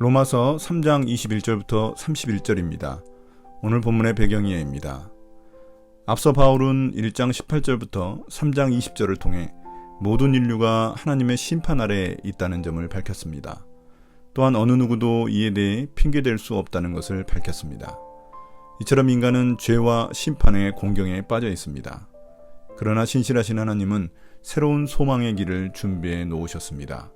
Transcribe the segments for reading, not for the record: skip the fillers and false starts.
로마서 3장 21절부터 31절입니다. 오늘 본문의 배경이에입니다. 앞서 바울은 1장 18절부터 3장 20절을 통해 모든 인류가 하나님의 심판 아래에 있다는 점을 밝혔습니다. 또한 어느 누구도 이에 대해 핑계댈 수 없다는 것을 밝혔습니다. 이처럼 인간은 죄와 심판의 공경에 빠져 있습니다. 그러나 신실하신 하나님은 새로운 소망의 길을 준비해 놓으셨습니다.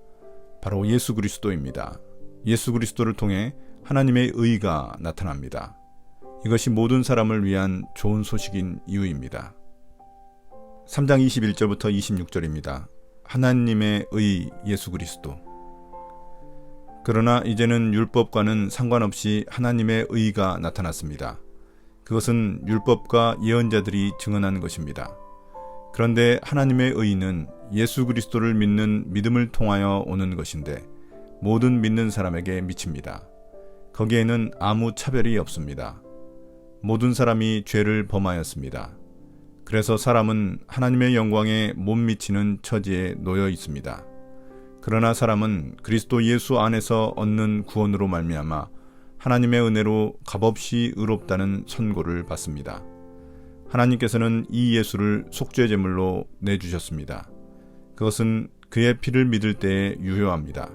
바로 예수 그리스도입니다. 예수 그리스도를 통해 하나님의 의가 나타납니다. 이것이 모든 사람을 위한 좋은 소식인 이유입니다. 3장 21절부터 26절입니다. 하나님의 의 예수 그리스도. 그러나 이제는 율법과는 상관없이 하나님의 의가 나타났습니다. 그것은 율법과 예언자들이 증언한 것입니다. 그런데 하나님의 의는 예수 그리스도를 믿는 믿음을 통하여 오는 것인데 모든 믿는 사람에게 미칩니다. 거기에는 아무 차별이 없습니다. 모든 사람이 죄를 범하였습니다. 그래서 사람은 하나님의 영광에 못 미치는 처지에 놓여 있습니다. 그러나 사람은 그리스도 예수 안에서 얻는 구원으로 말미암아 하나님의 은혜로 값없이 의롭다는 선고를 받습니다. 하나님께서는 이 예수를 속죄제물로 내주셨습니다. 그것은 그의 피를 믿을 때에 유효합니다.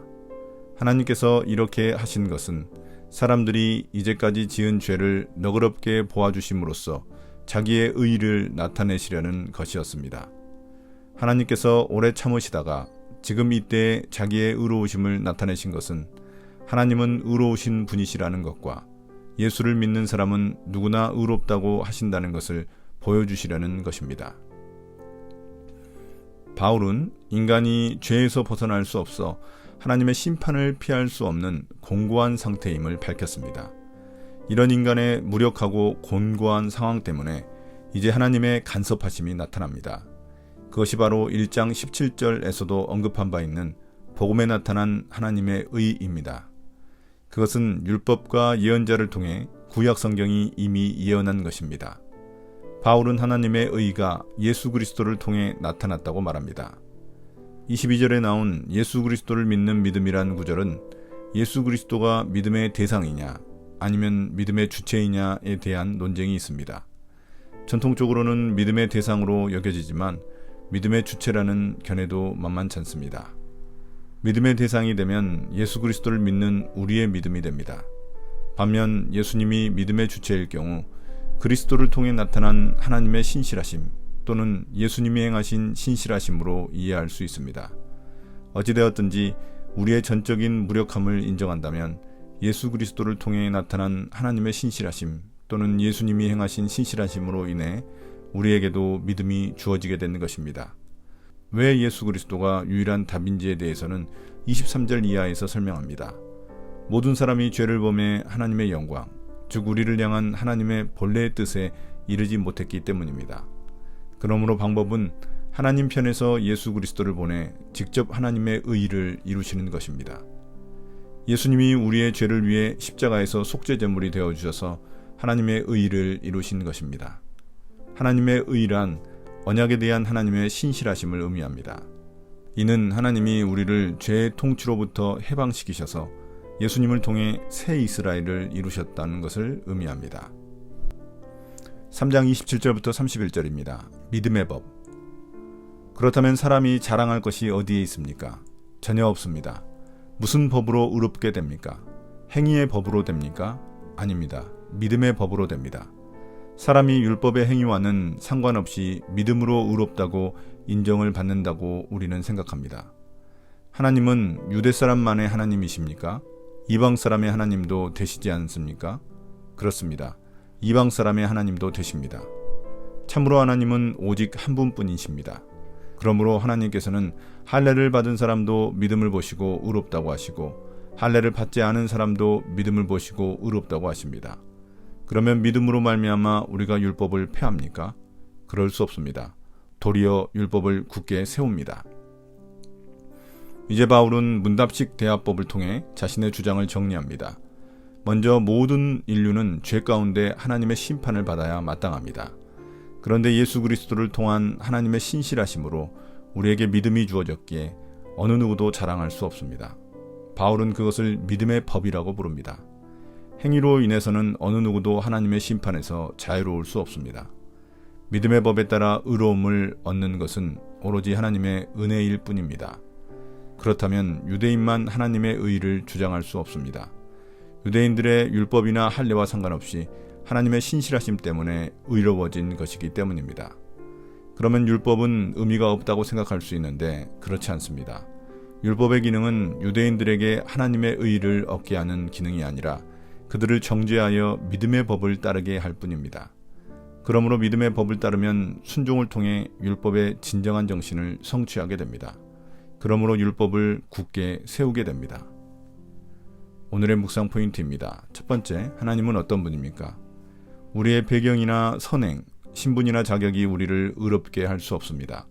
하나님께서 이렇게 하신 것은 사람들이 이제까지 지은 죄를 너그럽게 보아주심으로써 자기의 의를 나타내시려는 것이었습니다. 하나님께서 오래 참으시다가 지금 이때에 자기의 의로우심을 나타내신 것은 하나님은 의로우신 분이시라는 것과 예수를 믿는 사람은 누구나 의롭다고 하신다는 것을 보여주시려는 것입니다. 바울은 인간이 죄에서 벗어날 수 없어 하나님의 심판을 피할 수 없는 공고한 상태임을 밝혔습니다. 이런 인간의 무력하고 곤고한 상황 때문에 이제 하나님의 간섭하심이 나타납니다. 그것이 바로 1장 17절에서도 언급한 바 있는 복음에 나타난 하나님의 의입니다. 그것은 율법과 예언자를 통해 구약 성경이 이미 예언한 것입니다. 바울은 하나님의 의가 예수 그리스도를 통해 나타났다고 말합니다. 22절에 나온 예수 그리스도를 믿는 믿음이란 구절은 예수 그리스도가 믿음의 대상이냐 아니면 믿음의 주체이냐에 대한 논쟁이 있습니다. 전통적으로는 믿음의 대상으로 여겨지지만 믿음의 주체라는 견해도 만만치 않습니다. 믿음의 대상이 되면 예수 그리스도를 믿는 우리의 믿음이 됩니다. 반면 예수님이 믿음의 주체일 경우 그리스도를 통해 나타난 하나님의 신실하심 또는 예수님이 행하신 신실하심으로 이해할 수 있습니다. 어찌되었든지 우리의 전적인 무력함을 인정한다면 예수 그리스도를 통해 나타난 하나님의 신실하심 또는 예수님이 행하신 신실하심으로 인해 우리에게도 믿음이 주어지게 되는 것입니다. 왜 예수 그리스도가 유일한 답인지에 대해서는 23절 이하에서 설명합니다. 모든 사람이 죄를 범해 하나님의 영광, 즉 우리를 향한 하나님의 본래의 뜻에 이르지 못했기 때문입니다. 그러므로 방법은 하나님 편에서 예수 그리스도를 보내 직접 하나님의 의를 이루시는 것입니다. 예수님이 우리의 죄를 위해 십자가에서 속죄제물이 되어주셔서 하나님의 의를 이루신 것입니다. 하나님의 의란 언약에 대한 하나님의 신실하심을 의미합니다. 이는 하나님이 우리를 죄의 통치로부터 해방시키셔서 예수님을 통해 새 이스라엘을 이루셨다는 것을 의미합니다. 3장 27절부터 31절입니다. 믿음의 법. 그렇다면 사람이 자랑할 것이 어디에 있습니까? 전혀 없습니다. 무슨 법으로 의롭게 됩니까? 행위의 법으로 됩니까? 아닙니다. 믿음의 법으로 됩니다. 사람이 율법의 행위와는 상관없이 믿음으로 의롭다고 인정을 받는다고 우리는 생각합니다. 하나님은 유대 사람만의 하나님이십니까? 이방 사람의 하나님도 되시지 않습니까? 그렇습니다. 이방 사람의 하나님도 되십니다. 참으로 하나님은 오직 한 분뿐이십니다. 그러므로 하나님께서는 할례를 받은 사람도 믿음을 보시고 의롭다고 하시고 할례를 받지 않은 사람도 믿음을 보시고 의롭다고 하십니다. 그러면 믿음으로 말미암아 우리가 율법을 폐합니까? 그럴 수 없습니다. 도리어 율법을 굳게 세웁니다. 이제 바울은 문답식 대화법을 통해 자신의 주장을 정리합니다. 먼저 모든 인류는 죄 가운데 하나님의 심판을 받아야 마땅합니다. 그런데 예수 그리스도를 통한 하나님의 신실하심으로 우리에게 믿음이 주어졌기에 어느 누구도 자랑할 수 없습니다. 바울은 그것을 믿음의 법이라고 부릅니다. 행위로 인해서는 어느 누구도 하나님의 심판에서 자유로울 수 없습니다. 믿음의 법에 따라 의로움을 얻는 것은 오로지 하나님의 은혜일 뿐입니다. 그렇다면 유대인만 하나님의 의를 주장할 수 없습니다. 유대인들의 율법이나 할례와 상관없이 하나님의 신실하심 때문에 의로워진 것이기 때문입니다. 그러면 율법은 의미가 없다고 생각할 수 있는데 그렇지 않습니다. 율법의 기능은 유대인들에게 하나님의 의를 얻게 하는 기능이 아니라 그들을 정죄하여 믿음의 법을 따르게 할 뿐입니다. 그러므로 믿음의 법을 따르면 순종을 통해 율법의 진정한 정신을 성취하게 됩니다. 그러므로 율법을 굳게 세우게 됩니다. 오늘의 묵상 포인트입니다. 첫 번째, 하나님은 어떤 분입니까? 우리의 배경이나 선행, 신분이나 자격이 우리를 의롭게 할 수 없습니다.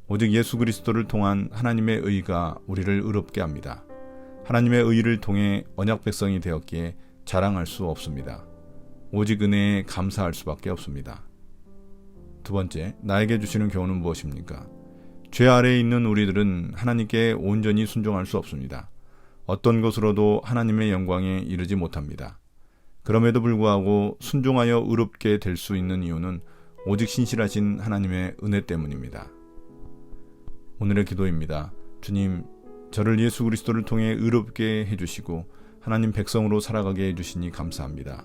오직 예수 그리스도를 통한 하나님의 의가 우리를 의롭게 합니다. 하나님의 의를 통해 언약 백성이 되었기에 자랑할 수 없습니다. 오직 은혜에 감사할 수밖에 없습니다. 두 번째, 나에게 주시는 교훈은 무엇입니까? 죄 아래에 있는 우리들은 하나님께 온전히 순종할 수 없습니다. 어떤 것으로도 하나님의 영광에 이르지 못합니다. 그럼에도 불구하고 순종하여 의롭게 될 수 있는 이유는 오직 신실하신 하나님의 은혜 때문입니다. 오늘의 기도입니다. 주님, 저를 예수 그리스도를 통해 의롭게 해주시고 하나님 백성으로 살아가게 해주시니 감사합니다.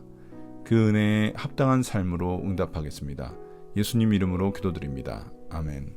그 은혜에 합당한 삶으로 응답하겠습니다. 예수님 이름으로 기도드립니다. 아멘.